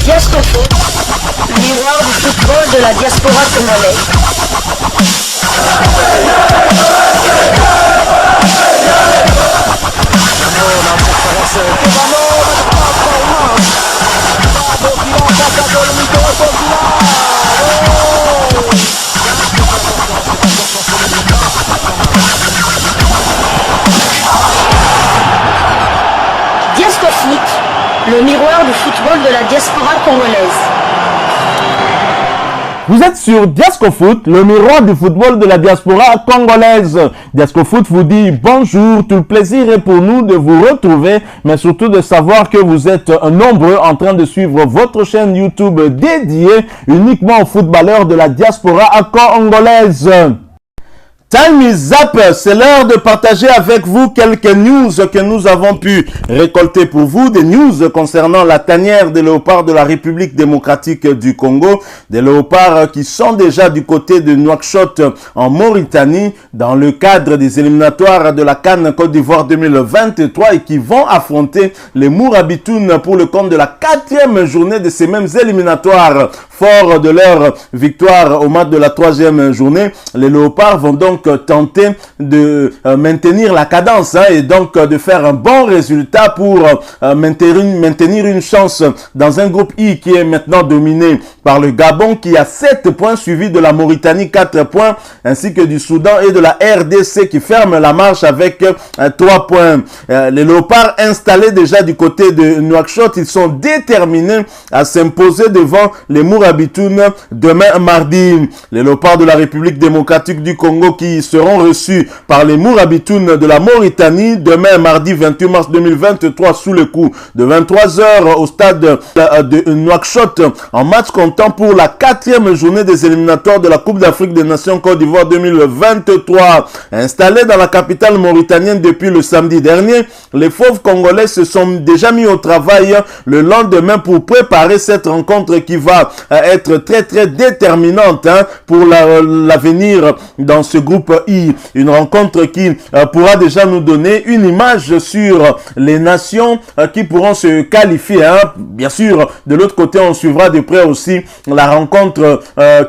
Diascofoot, miroir du football de la diaspora congolaise. Diascofoot, le miroir du football de la diaspora congolaise. Vous êtes sur Diascofoot, le miroir du football de la diaspora congolaise. Diascofoot vous dit bonjour, tout le plaisir est pour nous de vous retrouver, mais surtout de savoir que vous êtes nombreux en train de suivre votre chaîne YouTube dédiée uniquement aux footballeurs de la diaspora congolaise. Time is up, c'est l'heure de partager avec vous quelques news que nous avons pu récolter pour vous, des news concernant la tanière des léopards de la République démocratique du Congo, des léopards qui sont déjà du côté de Nouakchott en Mauritanie dans le cadre des éliminatoires de la CAN Côte d'Ivoire 2023 et qui vont affronter les Mourabitounes pour le compte de la 4e journée de ces mêmes éliminatoires. Fort de leur victoire au match de la 3e journée, les léopards vont donc tenter de maintenir la cadence et donc de faire un bon résultat pour maintenir une chance dans un groupe I qui est maintenant dominé par le Gabon qui a 7 points suivi de la Mauritanie 4 points ainsi que du Soudan et de la RDC qui ferme la marche avec 3 points. Les léopards installés déjà du côté de Nouakchott, ils sont déterminés à s'imposer devant les Mourabitounes demain mardi. Les léopards de la République démocratique du Congo qui seront reçus par les Mourabitounes de la Mauritanie demain mardi 28 mars 2023 sous le coup de 23h au stade de Nouakchott en match comptant pour la 4e journée des éliminatoires de la Coupe d'Afrique des Nations Côte d'Ivoire 2023. Installés dans la capitale mauritanienne depuis le samedi dernier, les fauves congolais se sont déjà mis au travail le lendemain pour préparer cette rencontre qui va être très déterminante pour l'avenir dans ce groupe I. Une rencontre qui pourra déjà nous donner une image sur les nations qui pourront se qualifier. Bien sûr, de l'autre côté, on suivra de près aussi la rencontre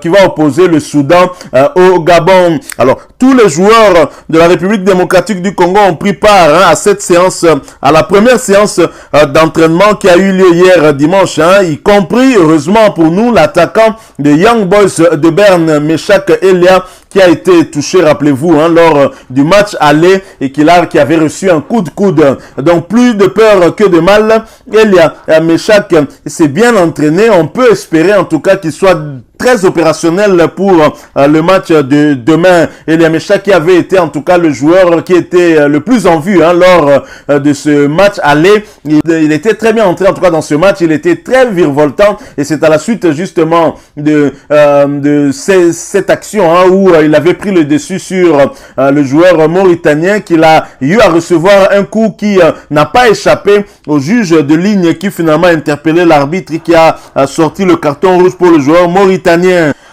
qui va opposer le Soudan au Gabon. Alors, tous les joueurs de la République démocratique du Congo ont pris part à cette séance, à la première séance d'entraînement qui a eu lieu hier dimanche, y compris, heureusement pour nous, l'attaquant de Young Boys de Berne, Meshak Elia, qui a été touché, rappelez-vous, lors du match aller et qui avait reçu un coup de coude. Donc, plus de peur que de mal. Elia Meshak s'est bien entraîné. On peut espérer en tout cas qu'il soit très opérationnel pour le match de demain. Elia Meshak qui avait été en tout cas le joueur qui était le plus en vue lors de ce match aller. Il était très bien entré en tout cas dans ce match. Il était très virevoltant et c'est à la suite justement de cette action où il avait pris le dessus sur le joueur mauritanien qu'il a eu à recevoir un coup qui n'a pas échappé au juge de ligne qui finalement a interpellé l'arbitre et qui a sorti le carton rouge pour le joueur mauritanien.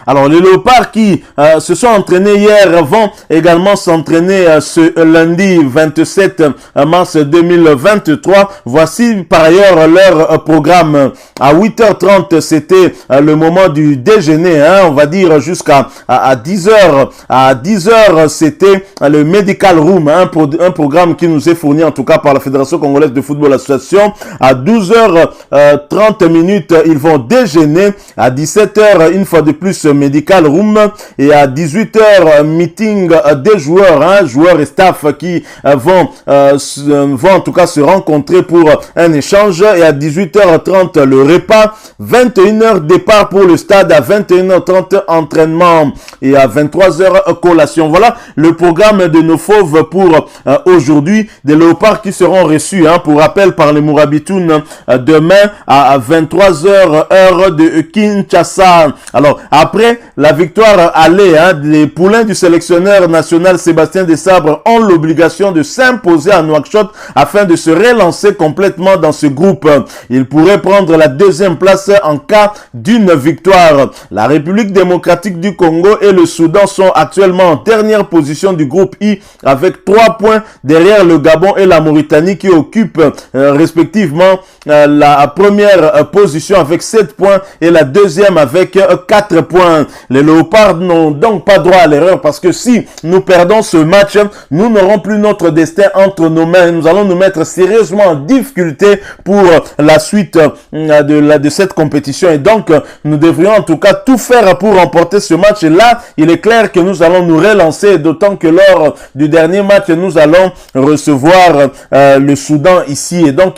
Alors, les léopards qui se sont entraînés hier vont également s'entraîner ce lundi 27 mars 2023. Voici par ailleurs leur programme. À 8h30, c'était le moment du déjeuner, on va dire jusqu'à 10h. À 10h, c'était le Medical Room, un programme qui nous est fourni en tout cas par la Fédération Congolaise de Football Association. À 12h30 minutes, ils vont déjeuner. À 17h, une fois de plus, Medical Room, et à 18h meeting des joueurs, joueurs et staff qui vont en tout cas se rencontrer pour un échange, et à 18h30 le repas, 21h départ pour le stade, à 21h30 entraînement et à 23h collation. Voilà le programme de nos fauves pour aujourd'hui, des léopards qui seront reçus pour rappel par les Mourabitounes demain à 23h heure de Kinshasa. Alors après Après la victoire aller, les poulains du sélectionneur national Sébastien Desabre ont l'obligation de s'imposer à Nouakchott afin de se relancer complètement dans ce groupe. Ils pourraient prendre la deuxième place en cas d'une victoire. La République démocratique du Congo et le Soudan sont actuellement en dernière position du groupe I avec 3 points derrière le Gabon et la Mauritanie qui occupent respectivement la première position avec 7 points et la deuxième avec 4 points. Les Léopards n'ont donc pas droit à l'erreur parce que si nous perdons ce match, nous n'aurons plus notre destin entre nos mains. Nous allons nous mettre sérieusement en difficulté pour la suite de cette compétition et donc nous devrions en tout cas tout faire pour remporter ce match. Et là, il est clair que nous allons nous relancer, d'autant que lors du dernier match, nous allons recevoir le Soudan ici et donc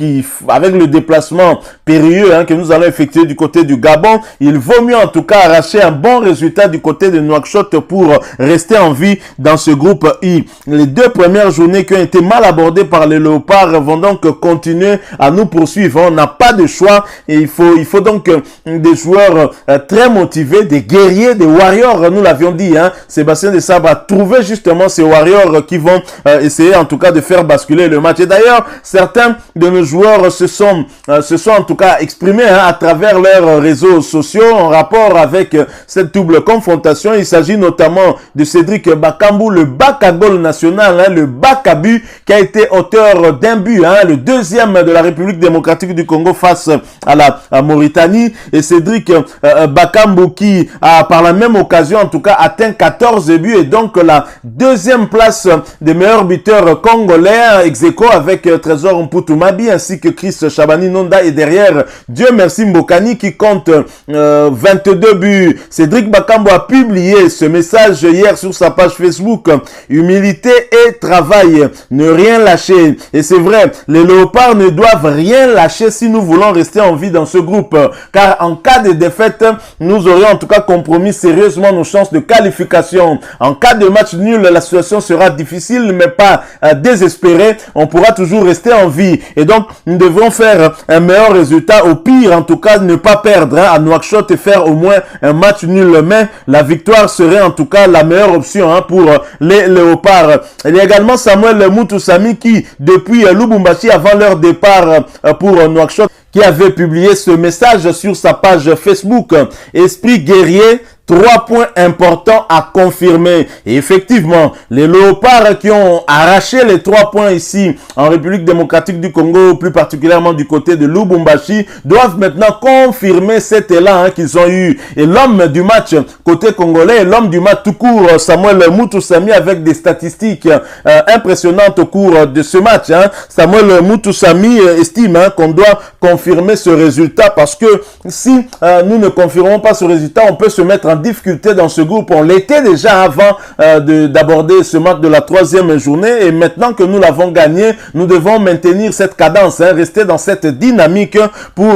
avec le déplacement périlleux que nous allons effectuer du côté du Gabon, il vaut mieux en tout cas arracher un bon résultat du côté de Nouakchott pour rester en vie dans ce groupe I. Les 2 premières journées qui ont été mal abordées par les Léopards vont donc continuer à nous poursuivre. On n'a pas de choix et il faut donc des joueurs très motivés, des guerriers, des warriors, nous l'avions dit. Sébastien Desabre a trouvé justement ces warriors qui vont essayer en tout cas de faire basculer le match. Et d'ailleurs, certains de nos joueurs se sont en tout cas exprimés à travers leurs réseaux sociaux en rapport avec cette double confrontation. Il s'agit notamment de Cédric Bakambu, le Bakagol national, le Bakabu, qui a été auteur d'un but, le deuxième de la République démocratique du Congo face à la Mauritanie. Et Cédric Bakambu qui a par la même occasion en tout cas atteint 14 buts et donc la deuxième place des meilleurs buteurs congolais, ex-aequo avec Trésor Mputumabi ainsi que Chris Chabani Nonda et derrière Dieu merci Mbokani qui compte 22 buts. Cédric Bakambu a publié ce message hier sur sa page Facebook: humilité et travail, ne rien lâcher. Et c'est vrai, les Léopards ne doivent rien lâcher si nous voulons rester en vie dans ce groupe, car en cas de défaite, nous aurions en tout cas compromis sérieusement nos chances de qualification. En cas de match nul, la situation sera difficile mais pas désespérée. On pourra toujours rester en vie et donc nous devrons faire un meilleur résultat. Au pire, en tout cas, ne pas perdre à Nouakchott et faire au moins un match nul. Mais la victoire serait en tout cas la meilleure option pour les Léopards. Il y a également Samuel Moutoussamy qui, depuis Lubumbashi, avant leur départ pour Nouakchott, qui avait publié ce message sur sa page Facebook: esprit guerrier, 3 points importants à confirmer. Et effectivement, les Léopards qui ont arraché les 3 points ici en République démocratique du Congo, plus particulièrement du côté de Lubumbashi, doivent maintenant confirmer cet élan qu'ils ont eu. Et l'homme du match côté congolais, l'homme du match tout court, Samuel Moutoussamy, avec des statistiques impressionnantes au cours de ce match. Samuel Moutoussamy estime qu'on doit confirmer ce résultat parce que si nous ne confirmons pas ce résultat, on peut se mettre en difficulté dans ce groupe. On l'était déjà avant d'aborder ce match de la 3e journée et maintenant que nous l'avons gagné, nous devons maintenir cette cadence, rester dans cette dynamique pour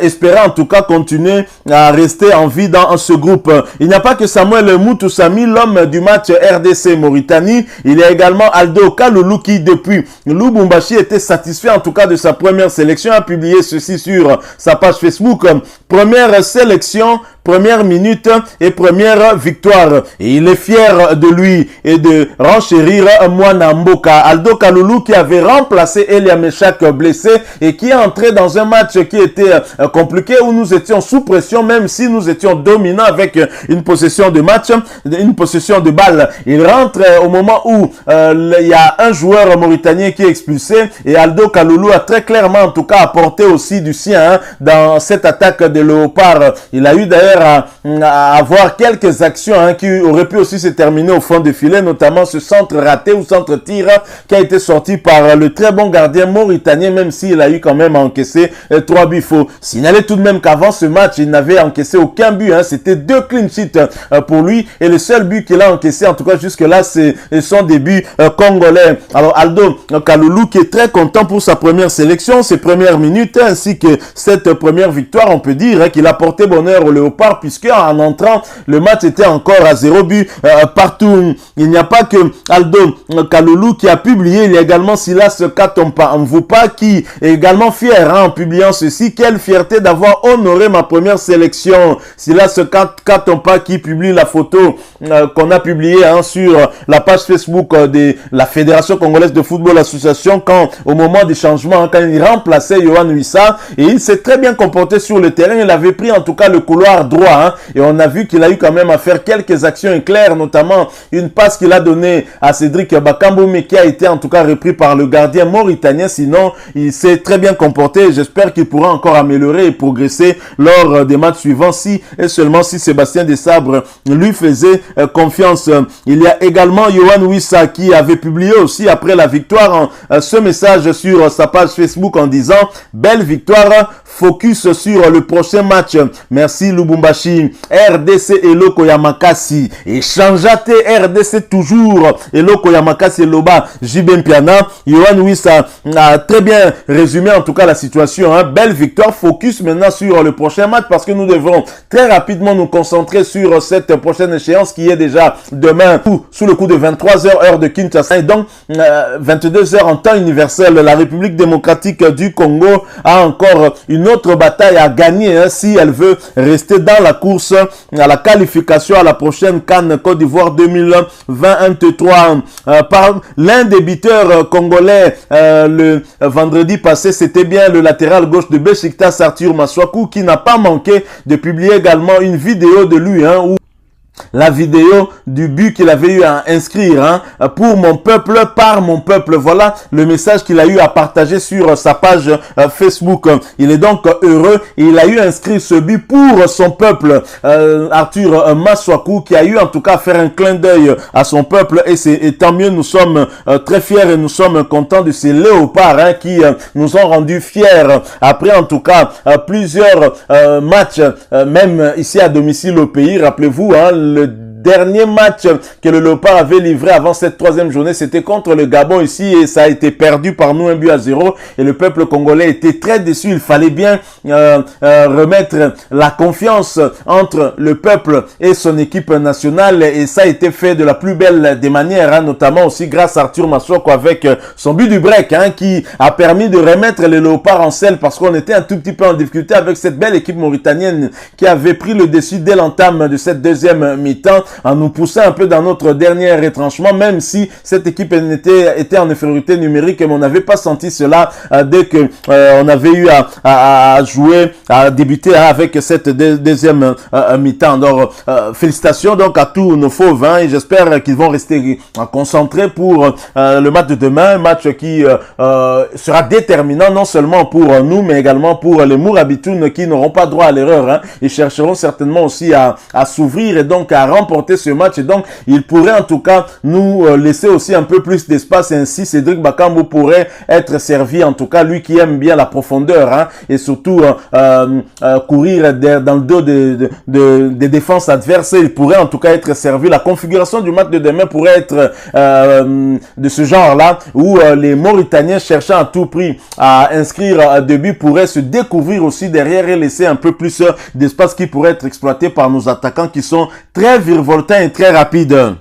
espérer en tout cas continuer à rester en vie dans ce groupe. Il n'y a pas que Samuel Moutoussamy, l'homme du match RDC Mauritanie, il y a également Aldo Kaloulou qui depuis Lubumbashi était satisfait en tout cas de sa première sélection, a publié ceci sur sa page Facebook: première sélection, première minute et première victoire. Et il est fier de lui et de renchérir Mwana Mboka. Aldo Kaloulou qui avait remplacé Elia Meshak blessé et qui est entré dans un match qui était compliqué où nous étions sous pression même si nous étions dominants avec une possession de match, une possession de balle. Il rentre au moment où il y a un joueur mauritanien qui est expulsé et Aldo Kaloulou a très clairement en tout cas apporté aussi du sien dans cette attaque de Léopard. Il a eu d'ailleurs à avoir quelques actions qui auraient pu aussi se terminer au fond de filet, notamment ce centre raté ou centre tir qui a été sorti par le très bon gardien mauritanien, même s'il a eu quand même encaissé 3 buts. Il faut signaler tout de même qu'avant ce match, il n'avait encaissé aucun but. C'était 2 clean sheets pour lui et le seul but qu'il a encaissé, en tout cas jusque-là, ce sont des buts congolais. Alors Aldo Kaloulou qui est très content pour sa première sélection, ses premières minutes, ainsi que cette première victoire, on peut dire qu'il a porté bonheur au Léopard Léopards, puisque en entrant, le match était encore à 0 but partout. Il n'y a pas que Aldo Kaloulou qui a publié, il y a également Silas Katompa Mvupa qui est également fier en publiant ceci. Quelle fierté d'avoir honoré ma première sélection. Silas Katompa qui publie la photo qu'on a publiée sur la page Facebook de la Fédération Congolaise de Football Association quand au moment des changements, quand il remplaçait Yohan Wissa, et il s'est très bien comporté sur le terrain. Il avait pris en tout cas le couloir droit et on a vu qu'il a eu quand même à faire quelques actions éclairs, notamment une passe qu'il a donnée à Cédric Bakambu, mais qui a été en tout cas repris par le gardien mauritanien. Sinon, il s'est très bien comporté. J'espère qu'il pourra encore améliorer et progresser lors des matchs suivants si et seulement si Sébastien Desabre lui faisait confiance. Il y a également Yohan Wissa qui avait publié aussi après la victoire ce message sur sa page Facebook en disant « Belle victoire, focus sur le prochain match. Merci Lubumbashi. RDC Eloko Yamakasi. Et changeate RDC toujours. Eloko Yamakasi Loba Jibem Piana. Yohan Wissa a très bien résumé en tout cas la situation. Belle victoire. Focus maintenant sur le prochain match parce que nous devons très rapidement nous concentrer sur cette prochaine échéance qui est déjà demain sous le coup de 23h heure de Kinshasa et donc 22h en temps universel. La République démocratique du Congo a encore une autre bataille à gagner si elle veut rester dans la course à la qualification à la prochaine CAN Côte d'Ivoire 2023. Par l'un des buteurs congolais le vendredi passé, c'était bien le latéral gauche de Besiktas, Arthur Maswaku, qui n'a pas manqué de publier également une vidéo de lui où la vidéo du but qu'il avait eu à inscrire pour mon peuple, par mon peuple. Voilà le message qu'il a eu à partager sur sa page Facebook. Il est donc heureux et il a eu inscrit ce but pour son peuple. Arthur Maswaku qui a eu en tout cas à faire un clin d'œil à son peuple et tant mieux, nous sommes très fiers et nous sommes contents de ces léopards qui nous ont rendus fiers après en tout cas plusieurs matchs même ici à domicile au pays. Rappelez-vous le dernier match que le Léopard avait livré avant cette troisième journée, c'était contre le Gabon ici et ça a été perdu par nous 1-0 et le peuple congolais était très déçu. Il fallait bien remettre la confiance entre le peuple et son équipe nationale et ça a été fait de la plus belle des manières, notamment aussi grâce à Arthur Masoko avec son but du break qui a permis de remettre les Léopards en selle parce qu'on était un tout petit peu en difficulté avec cette belle équipe mauritanienne qui avait pris le dessus dès l'entame de cette deuxième mi-temps en nous poussant un peu dans notre dernier retranchement, même si cette équipe était en infériorité numérique, mais on n'avait pas senti cela dès que on avait eu à jouer, à débuter avec cette deuxième mi-temps. Donc félicitations donc à tous nos fauves et j'espère qu'ils vont rester concentrés pour le match de demain, un match qui sera déterminant non seulement pour nous mais également pour les Mourabitoun qui n'auront pas droit à l'erreur. Ils chercheront certainement aussi à s'ouvrir et donc à remporter ce match et donc il pourrait en tout cas nous laisser aussi un peu plus d'espace et ainsi Cédric Bakambu pourrait être servi, en tout cas lui qui aime bien la profondeur et surtout courir dans le dos des défenses adverses. Il pourrait en tout cas être servi. La configuration du match de demain pourrait être de ce genre là où les Mauritaniens cherchant à tout prix à inscrire deux buts pourraient se découvrir aussi derrière et laisser un peu plus d'espace qui pourrait être exploité par nos attaquants qui sont très virevoltants et très rapides.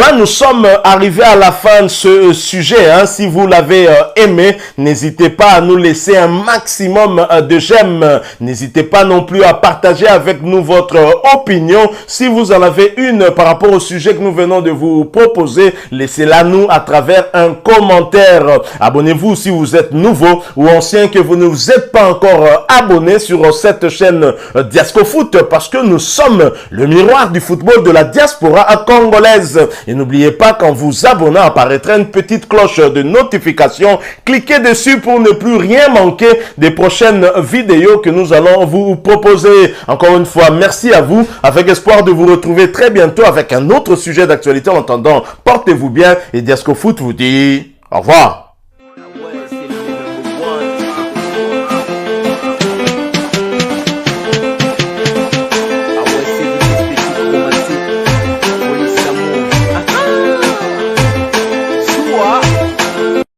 Voilà, nous sommes arrivés à la fin de ce sujet. Hein. Si vous l'avez aimé, n'hésitez pas à nous laisser un maximum de j'aime. N'hésitez pas non plus à partager avec nous votre opinion. Si vous en avez une par rapport au sujet que nous venons de vous proposer, laissez-la nous à travers un commentaire. Abonnez-vous si vous êtes nouveau ou ancien que vous ne vous êtes pas encore abonné sur cette chaîne Diascofoot, parce que nous sommes le miroir du football de la diaspora congolaise. Et n'oubliez pas qu'en vous abonnant apparaîtra une petite cloche de notification. Cliquez dessus pour ne plus rien manquer des prochaines vidéos que nous allons vous proposer. Encore une fois, merci à vous, avec espoir de vous retrouver très bientôt avec un autre sujet d'actualité. En attendant, portez-vous bien et Diascofoot vous dit au revoir.